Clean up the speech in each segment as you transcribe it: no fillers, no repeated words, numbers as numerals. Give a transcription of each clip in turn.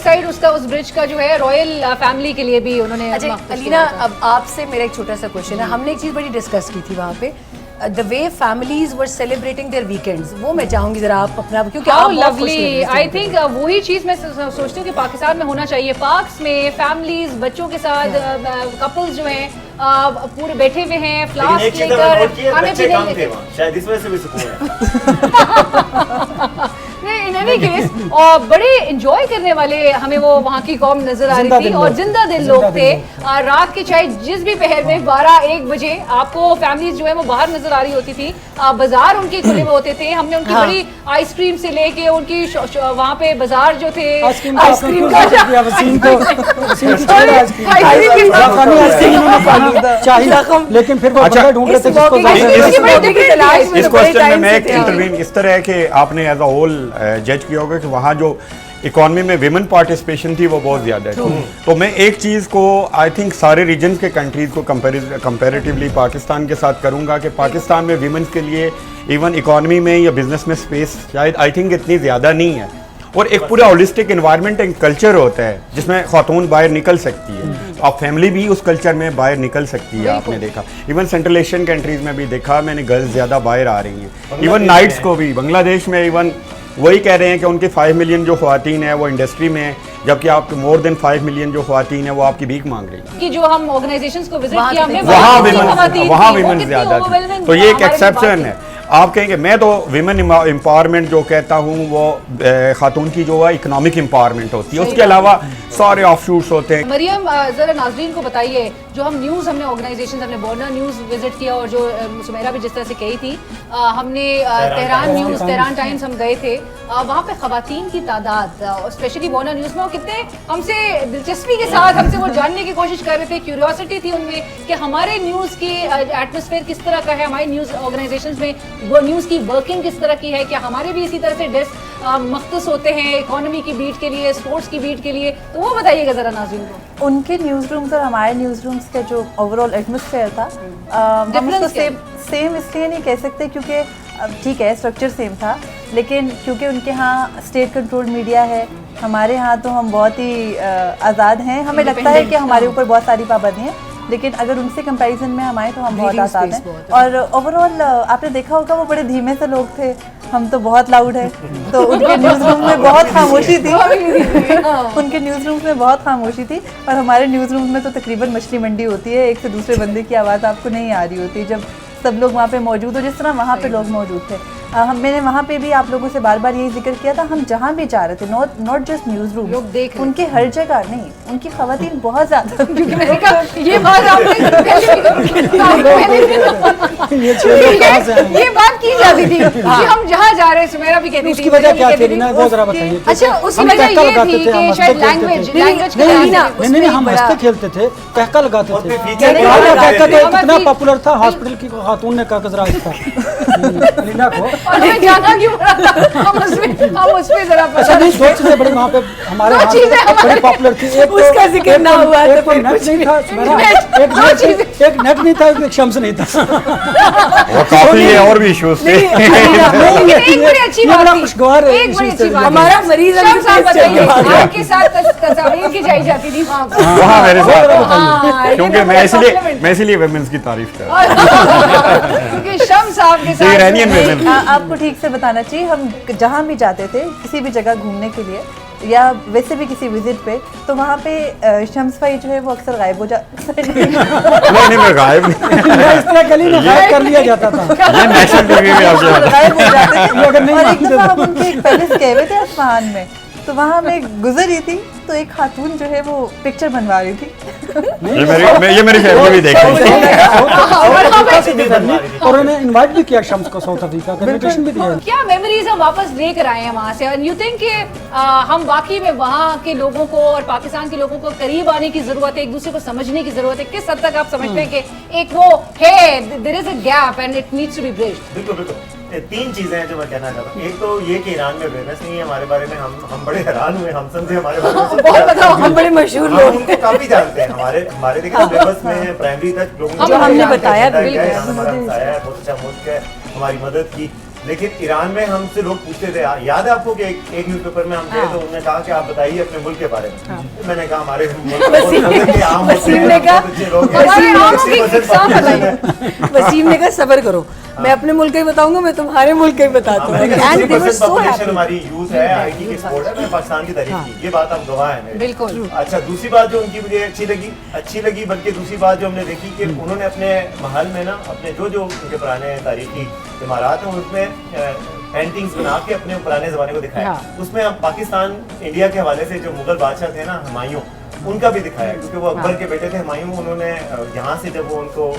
Side उसका उस bridge का जो है रॉयल फैमिली के लिए भी उन्होंने। अच्छा अलीना, अब आपसे मेरा एक छोटा सा क्वेश्चन है, हमने एक चीज़ बड़ी डिस्कस की थी वहाँ पे, the way families were celebrating their weekends, वो मैं चाहूंगी जरा आप अपना, क्योंकि हाउ लवली, आई थिंक वही चीज मैं सोचती हूँ कि पाकिस्तान में होना चाहिए। पार्क्स में फैमिलीज बच्चों के साथ कपल्स जो हैं पूरे बैठे हुए हैं, फ्लास्क लेकर खाने पीने, शायद इस वजह से भी सुकून है। इन एनी केस, और बड़े एंजॉय करने वाले हमें वो वहाँ की कौम नजर आ रही थी, और जिंदा दिल लोग थे। रात के चाहे जिस भी पहर में 12-1 बजे आपको फैमिलीज जो है वो बाहर नजर आ रही होती थी, बाजार उनके खुले हुए होते थे। हमने उनकी बड़ी आइसक्रीम से लेके उनकी वहाँ पे बाजार जो थे आइसक्रीम लेकिन फिर वो ढूंढ रहे थे इस क्वेश्चन में मैं एक इंटरवीन इस तरह है कि आपने एज अ होल जज किया होगा कि वहाँ जो इकॉनमी में विमेन पार्टिसिपेशन थी वो बहुत ज़्यादा है। तो मैं एक चीज़ को आई थिंक सारे रीजन के कंट्रीज़ को कंपैरेटिवली पाकिस्तान के साथ करूँगा कि पाकिस्तान में विमेंस के लिए इवन इकॉनमी में या बिजनेस में स्पेस शायद आई थिंक इतनी ज़्यादा नहीं है, और एक पूरा होलिस्टिक इन्वायरमेंट एंड कल्चर होता है जिसमें खातून बाहर निकल सकती है, अब फैमिली भी उस कल्चर में बाहर निकल सकती है। आपने देखा इवन सेंट्रल एशियन कंट्रीज़ में भी देखा मैंने, गर्ल्स ज़्यादा बाहर आ रही हैं। इवन नाइट्स को भी बांग्लादेश में इवन वही कह रहे हैं कि उनके 5 मिलियन जो ख्वातीन है वो इंडस्ट्री में है, जबकि आप मोर देन 5 मिलियन जो ख्वातीन है वो आपकी भीख मांग रही है। कि जो हम ऑर्गेनाइजेशंस को विजिट किया हमने वहाँ विमेन ज़्यादा थी, तो ये एक एक्सेप्शन है। आप कहेंगे मैं तो विमेन एम्पावरमेंट जो कहता हूँ वो खातून की जो है इकोनॉमिक एम्पावरमेंट होती है, उसके अलावा सारे ऑफशूट्स होते हैं। मरियम ज़रा नाज़रीन को बताइए, जो हम न्यूज़ हमने ऑर्गेनाइजेशन हमने बॉर्नर न्यूज़ विजिट किया, और जो सुमेरा भी जिस तरह से कही थी, हमने तेहरान न्यूज़, तेहरान टाइम्स हम गए थे, वहाँ पे ख़वातीन की तादाद स्पेशली बॉर्नर न्यूज़ में, वो कितने हमसे दिलचस्पी के साथ हमसे वो जानने की कोशिश कर रहे थे, क्यूरियोसिटी थी उनमें कि हमारे न्यूज़ की एटमॉस्फेयर किस तरह का है, हमारी न्यूज़ ऑर्गेनाइजेशंस में वो न्यूज़ की वर्किंग किस तरह की है, क्या हमारे भी इसी तरह से डेस्क मख्तस होते हैं इकोनॉमी की बीट के लिए, स्पोर्ट्स की बीट के लिए, तो वो बताइएगा ज़रा नाज़रीन को। उनके न्यूज़ रूम्स और हमारे न्यूज़ रूम्स का जो ओवरऑल एटमॉस्फेयर था, हम उसको सेम इसलिए नहीं कह सकते क्योंकि ठीक है स्ट्रक्चर सेम था, लेकिन क्योंकि उनके यहाँ स्टेट कंट्रोल्ड मीडिया है, हमारे यहाँ तो हम बहुत ही आज़ाद हैं। हमें लगता है कि हमारे ऊपर बहुत सारी पाबंदियाँ, लेकिन अगर उनसे कंपैरिजन में हम आए तो हम बहुत आज़ाद हैं। और ओवरऑल आपने देखा होगा वो बड़े धीमे से लोग थे, हम तो बहुत लाउड है, तो उनके न्यूज़ रूम में बहुत खामोशी थी उनके न्यूज़ रूम में बहुत खामोशी थी, और हमारे न्यूज़ रूम में तो तकरीबन मछली मंडी होती है, एक से दूसरे बंदे की आवाज़ आपको नहीं आ रही होती जब सब लोग वहाँ पे मौजूद हो, जिस तरह वहाँ पे लोग मौजूद थे। मैंने वहाँ पे भी आप लोगों से बार बार यही जिक्र किया था, हम जहाँ भी जा रहे थे, नॉट जस्ट न्यूज़ रूम, लोग देख उनके हर जगह नहीं, उनकी ख़वातीन बहुत ज़्यादा, क्योंकि मैंने कहा ये बात ये बात की जाती थी कि हम जहाँ जा रहे हैं, सुमेरा भी कहती थी उसकी वजह क्या थी ना, वो जरा बताइए। अच्छा उसकी वजह ये थी कि शायद लैंग्वेज नहीं हम हंसते खेलते थे, कहका लगाते थे, कितना पॉपुलर था, हॉस्पिटल की खातून ने कागज राज था लीना को, और हमें जाना क्यों पड़ा था, हम उस पे जरा अच्छा नहीं, दो चीजें बड़ी वहाँ पे हमारे बड़ी पॉपुलर थी, एक उसका जिक्र ना हुआ तो कोई नेट नहीं था, एक नेट नहीं था, एक शम्स नहीं था, वो काफी और भी इश्यूज थे। एक बड़ी अच्छी बात थी, खुशगवार एक बड़ी अच्छी बात, हमारा मरीज आपके साथ तस्वीर खिंचाई जाती थी वहाँ मेरे साथ, क्योंकि मैं इसलिए वुमेन्स की तारीफ कर क्योंकि शम्स साहब के साथ आपको ठीक से बताना चाहिए, हम जहाँ भी जाते थे किसी भी जगह घूमने के लिए या वैसे भी किसी विजिट पे, तो वहाँ पे शम्स भाई जो है वो अक्सर गायब हो नहीं मैं गायब नहीं, इस तरह गली में गायब कर लिया जाता था, ये नेशनल टीवी में आप गायब हो जाते थे। और एक दफ़ा हम उनके एक पैलेस गए हुए थे आसमान में, तो वहाँ मैं गुजर रही थी तो एक खातून जो है वो पिक्चर बनवा रही थी, ये मेरी फैमिली भी देख रही थी, और उन्हें इनवाइट भी किया शम्स को साउथ अफ्रीका का, इनविटेशन भी दिया। क्या मेमोरीज हम वापस लेकर आए हैं वहाँ से, और यू थिंक कि हम वाकई में वहाँ के लोगों को और पाकिस्तान के लोगों को करीब आने की जरूरत है, एक दूसरे को समझने की जरूरत है, किस हद तक आप समझते हैं कि एक वो है there is a gap and it needs to be bridged? बिल्कुल 3 चीजें हैं जो मैं कहना चाहता हूँ। एक तो ये कि ईरान में अवेयरनेस नहीं है हमारे बारे में, हम बड़े हैरान हुए, हम समझे हमारे बारे में बहुत बताओ, हम बड़े मशहूर लोग हैं, उनको काफी जानते हैं, हमारे देखिए सिलेबस में प्राइमरी तक लोगों को हमने बताया, हमारा हमसाया है, बहुत अच्छा मुल्क है, हमारी मदद की, لیکن ایران میں ہم سے لوگ پوچھتے تھے, یاد ہے آپ کو کہ ایک نیوز پیپر میں ہم گئے تو انہوں نے کہا کہ آپ بتائیے اپنے ملک کے بارے میں. میں نے کہا ہمارے وسیم نے کہا صبر کرو, میں اپنے ملک کا ہی بتاؤں گا, میں تمہارے ملک کا ہی بتاتا ہوں. ہماری یوز ہے, آئی ٹی کی ایکسپورٹ ہے, میں پاکستان کی تعریف کی, یہ بات آپ گواہ ہیں. بالکل. اچھا, دوسری بات جو ان کی مجھے اچھی لگی بلکہ دوسری بات جو ہم نے دیکھی کہ انہوں نے اپنے محل میں نا اپنے جو ان کے پرانے تاریخی عمارات ہیں اس میں پینٹنگز بنا کے اپنے پرانے زمانے کو دکھایا. اس میں پاکستان انڈیا کے حوالے سے جو مغل بادشاہ تھے نا ہمایوں, ان کا بھی دکھایا, کیونکہ وہ اکبر کے بیٹے تھے ہمایوں. انہوں نے یہاں سے جب وہ ان کو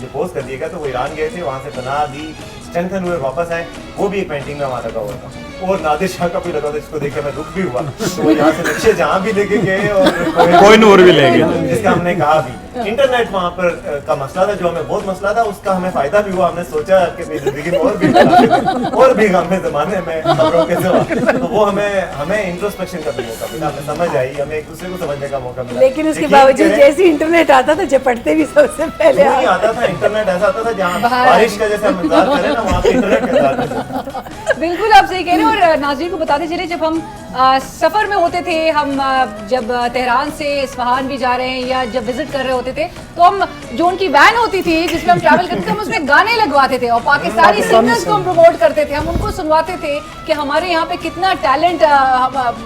ڈپوز کر دیا گیا تو وہ ایران گئے تھے, وہاں سے پناہ دی, اسٹرینتھن ہوئے, واپس آئے. وہ بھی ایک پینٹنگ میں وہاں لگا ہوا تھا, اور نادر شاہ کا بھی لگا تھا, جس کو دیکھ کے میں دکھ بھی ہوا. تو وہ یہاں سے نقشے جہاں بھی لے کے گئے اور کوئی نور بھی لے گئے, جس کا ہم نے کہا بھی انٹرنیٹ وہاں پر کا مسئلہ تھا, جو ہمیں بہت مسئلہ تھا, اس کا ہمیں فائدہ بھی ہوا. ہم نے سوچا کہ اپنی زندگی میں اور بھی ہمیں زمانے میں خبروں کے سوا, تو وہ ہمیں انٹروسپیکشن کا بھی موقع ملا, ہمیں سمجھ آئی, ہمیں ایک دوسرے کو سمجھنے کا موقع ملا. لیکن اس کے باوجود جیسے انٹرنیٹ آتا تھا جپٹتے بھی سب سے پہلے آتا تھا. انٹرنیٹ ایسا آتا تھا جہاں بارش کا جیسے ہم انتظار کریں نا, وہاں پہ انٹرنیٹ کا انتظار کریں. بالکل آپ صحیح کہہ رہے ہیں. اور ناظرین کو بتاتے چلے, جب ہم سفر میں ہوتے تھے, ہم جب تہران سے اصفہان بھی جا رہے ہیں یا جب وزٹ کر رہے ہوتے تھے, تو ہم جو ان کی وین ہوتی تھی جس میں ہم ٹریول کرتے تھے, ہم اس میں گانے لگواتے تھے اور پاکستانی سنگرز کو ہم پروموٹ کرتے تھے. ہم ان کو سنواتے تھے کہ ہمارے یہاں پہ کتنا ٹیلنٹ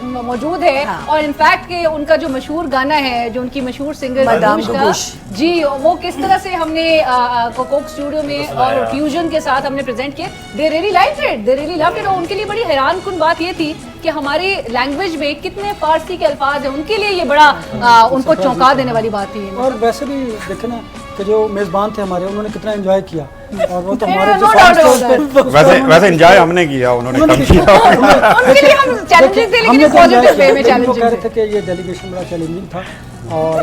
موجود ہے. اور انفیکٹ کہ ان کا جو مشہور گانا ہے, جو ان کی مشہور سنگر گوش, جی, وہ کس طرح سے ہم نے کوک اسٹوڈیو میں اور فیوژن کے ساتھ ہم نے پریزنٹ کیا. They really liked it, they really loved it. اور ان کے لیے بڑی حیران کن بات یہ تھی کہ ہماری لینگویج میں کتنے فارسی کے الفاظ ہیں. ان کے لیے یہ بڑا ان کو چونکا دینے والی بات تھی. اور ویسے بھی دیکھیں نا کہ جو میزبان تھے ہمارے, انہوں نے کتنا انجوائے کیا, اور وہ تو ہمارے ویسے انجوائے ہم نے کیا, انہوں نے کم کیا. ان کے لیے ہم چیلنجنگ تھے, لیکن پازیٹیو وے میں چیلنجنگ کہہ رہے تھے کہ یہ ڈیلیگیشن بڑا چیلنجنگ تھا. اور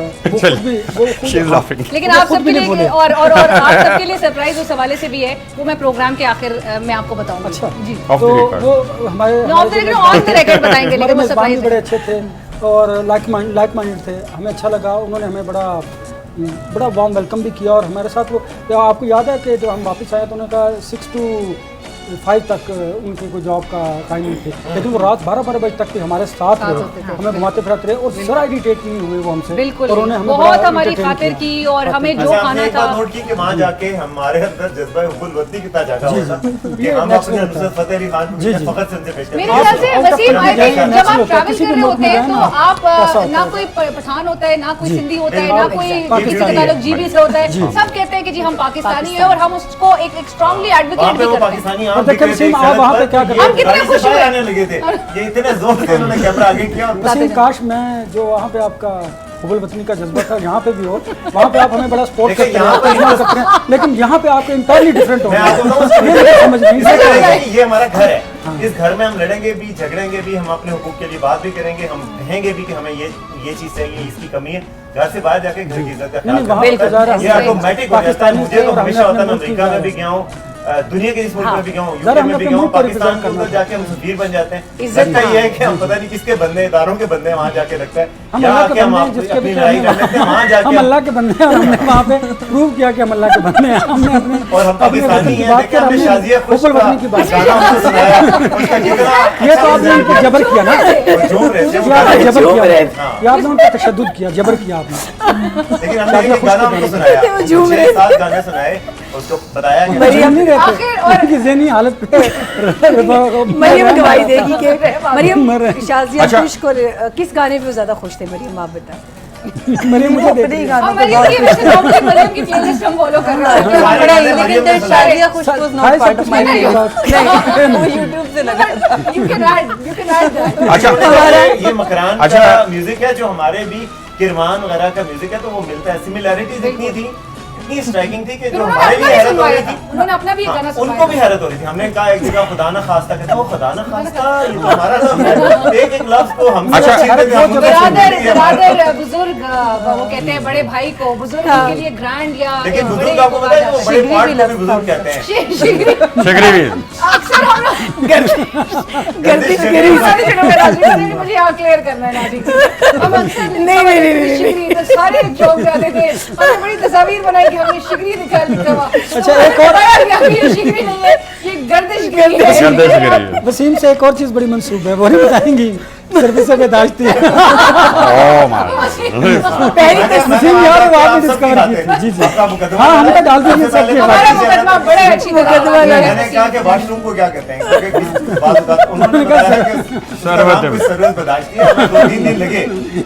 لیکن آپ سب کے لیے اور آپ سب کے لیے سرپرائز اس حوالے سے بھی ہے, وہ میں پروگرام کے آخر میں آپ کو بتاؤں گا. اچھا جی, وہ ہمارے آن دی ریکارڈ بتائیں گے, لیکن وہ سرپرائز بڑے اچھے تھے اور لائک مائنڈ تھے. ہمیں اچھا لگا, انہوں نے ہمیں بڑا وارم ویلکم بھی کیا. اور ہمارے ساتھ وہ آپ کو یاد ہے کہ جب ہم واپس آئے تو انہوں نے کہا 6 to 5 تک ان کی کوئی جاب کا ٹائمنگ تھی, لیکن وہ رات 12 بجے تک بھی ہمارے ساتھ رہے, ہمیں گھماتے پھراتے رہے اور ذرا اریٹیٹ نہیں ہوئے وہ ہم سے. بالکل, اور انہوں نے ہمیں بہت ہماری خاطر کی اور ہمیں جو کھانا تھا. نوٹ کی کہ وہاں جا کے ہمارے اندر جذبہ حب الوطنی کتنا جاگا ہوتا کہ ہم اپنے نصرت فتح علی خان کو فقط سے ان سے پیش کرتے ہیں. میرے خیال سے وسیم, جب آپ ٹریول کر رہے ہوتے ہیں تو آپ نہ کوئی پٹھان ہوتا ہے, نہ کوئی سندھی ہوتا ہے, نہ کوئی کسی کا تعلق جی بی سے ہوتا ہے. سب کہتے ہیں کہ جی ہم پاکستانی ہیں, اور ہم اس کو ایک اسٹرانگلی ایڈوکیٹ بھی کرتے ہیں. وہاں پہ کیا ہم کتنے خوش ہوئے آنے لگے تھے, یہ اتنے زور سے انہوں نے کیمرہ آگے کیا. کاش میں جو وہاں پہ آپ کا حب الوطنی کا جذبہ تھا یہاں پہ بھی ہو, وہاں پہ آپ ہمیں بڑا سپورٹ کرتے ہیں, لیکن یہاں پہ آپ کو انٹائرلی ڈفرینٹ ہو گیا. یہ ہمارا گھر ہے, اس گھر میں ہم لڑیں گے بھی, جھگڑیں گے بھی, ہم اپنے حقوق کے لیے بات بھی کریں گے, ہم کہیں گے بھی کہ ہمیں یہ چیز چاہیے, اس کی کمی ہے. گھر سے باہر جا کے گھر کی عزت کا خیال کرنا, یہ آٹومیٹک ہو جاتا ہے. مجھے تو ہمیشہ ہوتا ہے, میں امریکہ میں بھی گیا ہوں, دنیا کے جس ملک میں بھی گیا ہوں, یو کے میں بھی گیا ہوں, پاکستان کے اندر جا کے ہم سفیر بن جاتے ہیں. لگتا یہ ہے کہ ہم پتہ نہیں کس کے بندے, اداروں کے بندے وہاں جا کے لگتا ہے, ہم اللہ کے بندے ہیں. ہم نے وہاں پہ پروو کیا کہ ہم اللہ کے بندے ہیں. ہم نے اپنے اور ہم پاکستانی ہیں, دیکھیں ہم نے شازیہ خوش کی بات سنایا, یہ تو آپ نے ان کو جبر کیا نا, جبر کیا, یا آپ نے ان کو تشدد کیا, جبر کیا آپ نے. لیکن ہم نے ایک گانا ان کو سنایا, 6-7 گانے سنائے, اس کو بتایا کہ مریم نہیں رہتے ان کی ذہنی حالت پہ مریم گواہی دے گی کہ مریم شازیہ خوش کو کس گانے پہ زیادہ خوش تھے. مریم آپ بتائیں. مریم مجھے دے دی مریم کی پلے لسٹ ہم فالو کر رہے ہیں, لیکن شازیہ خوش was not part of my وہ یوٹیوب سے لگا. you can add اچھا یہ مکران کا میوزک ہے جو ہمارے بھی کرمان وغیرہ کا میوزک ہے, تو وہ ملتا ہے. سملیرٹیز اتنی تھی, اتنی اسٹرائکنگ تھی کہ جو ہمارے بھی حیرت ہو رہی تھی, انہوں نے اپنا بھی گانا ان کو بھی حیرت ہو رہی تھی. ہم نے کہا ایک جگہ خدا نہ خواستہ, کہتا وہ خدا نہ خواستہ, یہ تو ہمارا نام ہے. ایک ایک لفظ کو ہم برادر بزرگ, وہ کہتے ہیں بڑے بھائی کو بزرگ کے لیے گرینڈ, یا لیکن بزرگ آپ کو پتا ہے وہ بڑے پارٹ کو بھی بزرگ کہتے ہیں. شکری بھی اکثر ہم لوگ مجھے یہاں کلیئر کرنا ہے ناظرین, ہم اکثر نہیں سارے جوک جاتے تھے, ہم نے بڑی تصاویر بنائی کہ हमें शिगरी दिखा हुआ। अच्छा, एक और ये शिगरी नहीं है, ये गर्दिश गिरी है। गर्दिश गिरी है। वसीम से एक और चीज़ बड़ी मनसूब है, वो नहीं बताएंगी, सर्विस में दाश्ती है। ओह माय पहली तो वसीम यार वो आपने डिस्कवर की थी। जी जी, हाँ हमने डाल दिया ये सब हमारा मुकदमा बड़ा अच्छी मुकदमा मैंने कहा कि वॉशरूम को क्या कहते हैं, क्योंकि बात बात उन्होंने बताया कि सर्विस बर्दाश्ती है, हमें 2-3 दिन लगे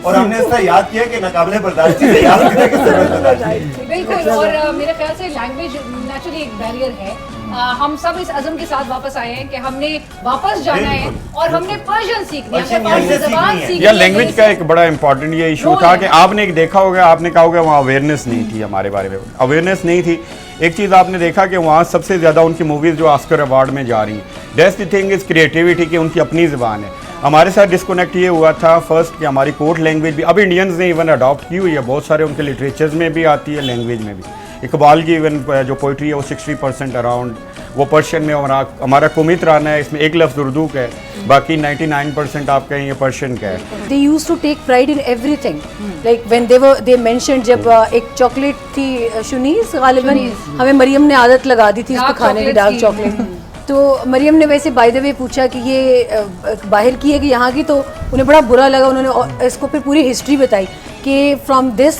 और हमने इसका याद किया कि नाकाबिले बर्दाश्ती से याद किया कि सर्विस बर्दाश्ती। बिल्कुल, और मेरे ख्याल से लैंग्वेज नेचुरली एक बैरियर है। हम सब इस अज़म के साथ वापस आए हैं कि हमने वापस जाना है और हमने पर्शियन सीखनी है, फारसी ज़बान सीखनी या है। लैंग्वेज का एक बड़ा इंपॉर्टेंट ये इशू था कि आपने एक देखा होगा, आपने कहा होगा वहाँ अवेयरनेस नहीं थी, हमारे बारे में अवेयरनेस नहीं थी। एक चीज़ आपने देखा कि वहाँ सबसे ज़्यादा उनकी मूवीज़ जो ऑस्कर अवार्ड में जा रही हैं, that's the thing is creativity की उनकी अपनी ज़बान है। हमारे साथ डिस्कनेक्ट ये हुआ था फर्स्ट कि हमारी कोर्ट लैंग्वेज भी अब इंडियंस ने इवन अडॉप्ट की हुई है, बहुत सारे उनके लिटरेचर्स में भी आती है, लैंग्वेज में भी। इकबाल की इवन जो पोइट्री है वो 60% अराउंड वो पर्शियन में, हमारा कुमित राना है, इसमें एक लफ्ज़ उर्दू का है, बाकी 99% आप कहें ये पर्शियन का है। They used to take pride in everything. Like when they mentioned जब एक चॉकलेट थी शुनीस गालिबन, हमें मरियम ने आदत लगा दी थी इसको खाने की, डार्क चॉकलेट। तो मरियम ने वैसे बाय द वे पूछा कि ये बाहर की है कि यहाँ की, तो उन्हें बड़ा बुरा लगा। उन्होंने इसको फिर पूरी हिस्ट्री बताई कि from this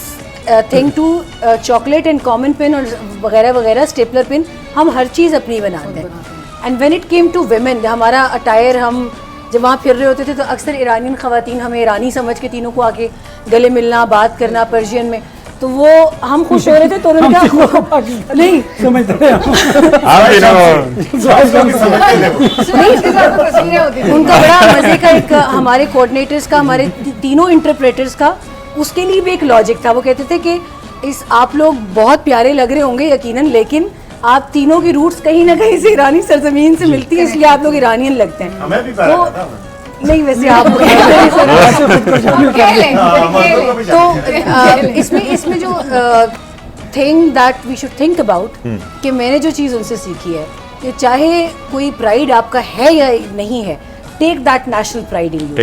thing to chocolate and common pen और वगैरह वगैरह, स्टेपलर पेन, हम हर चीज़ अपनी बनाते हैं। And when it came to women, हमारा अटायर, हम जब वहाँ फिर रहे होते थे तो अक्सर ईरानियन ख़वातीन हमें ईरानी समझ के तीनों को आके गले मिलना, बात करना पर्शियन में, तो वो हम खुश हो रहे थे तो उन्होंने कहा नहीं समझते हैं उनका बड़ा मज़े का एक हमारे कोऑर्डिनेटर्स का, हमारे तीनों इंटरप्रेटर्स का, उसके लिए भी एक लॉजिक था। वो कहते थे कि इस आप लोग बहुत प्यारे लग रहे होंगे यकीनन, लेकिन आप तीनों की रूट्स कहीं ना कहीं से ईरानी सरजमीन से मिलती है, इसलिए आप लोग ईरानियन लगते हैं। हमें भी प्यारा लगा था। नहीं वैसे आप तो इसमें जो thing that we should think about, कि मैंने जो चीज़ उनसे सीखी है कि चाहे कोई प्राइड आपका है या नहीं है, take that national pride in you.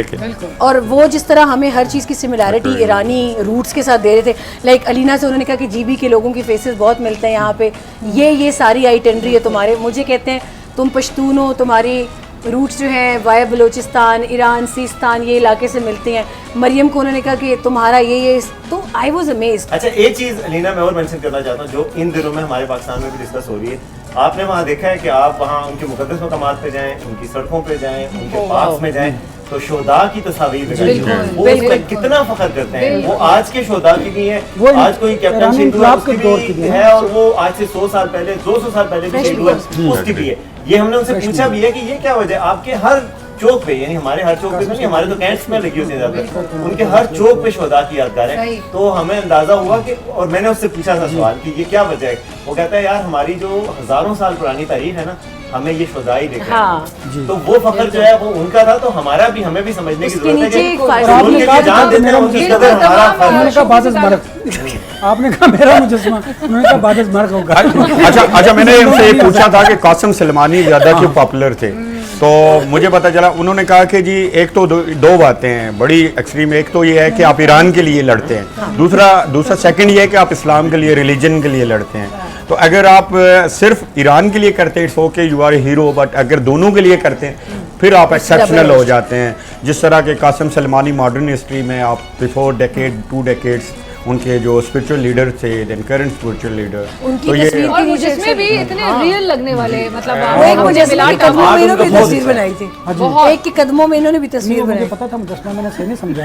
और वो जिस तरह हमें हर चीज़ की सिमिलैरिटी ईरानी रूट्स के साथ दे रहे थे, लाइक अलीना से उन्होंने कहा कि जीबी के लोगों के फेसेस बहुत मिलते हैं यहाँ पे, ये सारी आइटेनरी है तुम्हारे। मुझे कहते हैं तुम पश्तून हो, तुम्हारी रूट्स जो हैं वाया बलोचिस्तान, ईरान, सिस्तान, ये इलाके से मिलते हैं। मरियम को उन्होंने कहा कि तुम्हारा ये, तो आई वॉज अमेज्ड। अच्छा, एक चीज़ अलीना मैं और मेंशन करना चाहता हूँ जो इन दिनों में हमारे पाकिस्तान में भी डिस्कस हो रही है। आपने वहाँ देखा है कि आप वहाँ उनके मुकद्दस मकामात पे जाएं, उनकी सड़कों पे जाएं, उनके पार्क्स में जाएं, तो शोदा की तस्वीर लगाई है, वो उस पर कितना फख्र करते हैं। वो आज के शोदा की भी है, आज कोई कैप्टन शिंदू की है, और वो आज से 100 साल पहले, 200 साल पहले भी शहीद हुआ, उसकी भी है। ये हमने उनसे पूछा भी है कि ये क्या वजह है आपके हर चौक पे, यानी हमारे हर चौक पे तो नहीं, हमारे तो कैंट्स में लगी होती है ज़्यादातर, उनके हर चौक पे शोदा की यादगार है। तो हमें अंदाजा हुआ कि, और मैंने उससे पूछा था सवाल कि ये क्या वजह है, वो कहता है यार हमारी जो हज़ारों साल पुरानी तारीख है ना, हमें ये शुदाई देखा है। तो वो फख्र जो है वो उनका था, तो हमारा भी, हमें भी समझने की जरूरत है कि उनके लिए जान देते हैं, उनकी कदर हमारा फर्ज है। उन्होंने कहा बादस मरक, आपने कहा मेरा मुजस्मा, उन्होंने कहा बादस मरक होगा। अच्छा मैंने उनसे ये पूछा था कि कासिम सलमानी ज़्यादा क्यों पॉपुलर थे, तो मुझे पता चला उन्होंने कहा कि जी एक तो दो बातें हैं बड़ी एक्सट्रीम। एक तो ये है कि आप ईरान के लिए लड़ते हैं, दूसरा सेकंड ये है कि आप इस्लाम के लिए, रिलीजन के लिए लड़ते हैं। तो अगर आप सिर्फ ईरान के लिए करते हैं it's okay, you are a hero, but अगर दोनों के लिए करते हैं फिर आप एक्सेप्शनल हो जाते हैं। जिस तरह के कासिम सलमानी मॉडर्न हिस्ट्री में आप बिफोर डेकेड 2 डेकेड्स उनके जो स्पिरिचुअल लीडर थे, देन करंट स्पिरिचुअल लीडर, तो ये और मुझे भी इतने रियल लगने वाले, मतलब वो एक मुजस्मे के कदमों में इन्होंने भी तस्वीर बनाई थी, एक के कदमों में इन्होंने भी तस्वीर बनाई। मुझे पता था मुजस्मा, मैंने सही नहीं समझा।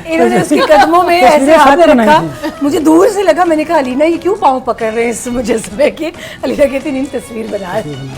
इन्होंने उसके कदमों में ऐसे हाथ रखा, मुझे दूर से लगा, मैंने कहा अलीना ये क्यों पाँव पकड़ रहे हैं इस मुजस्मे के? अलीना कहती नहीं, तस्वीर बना रही।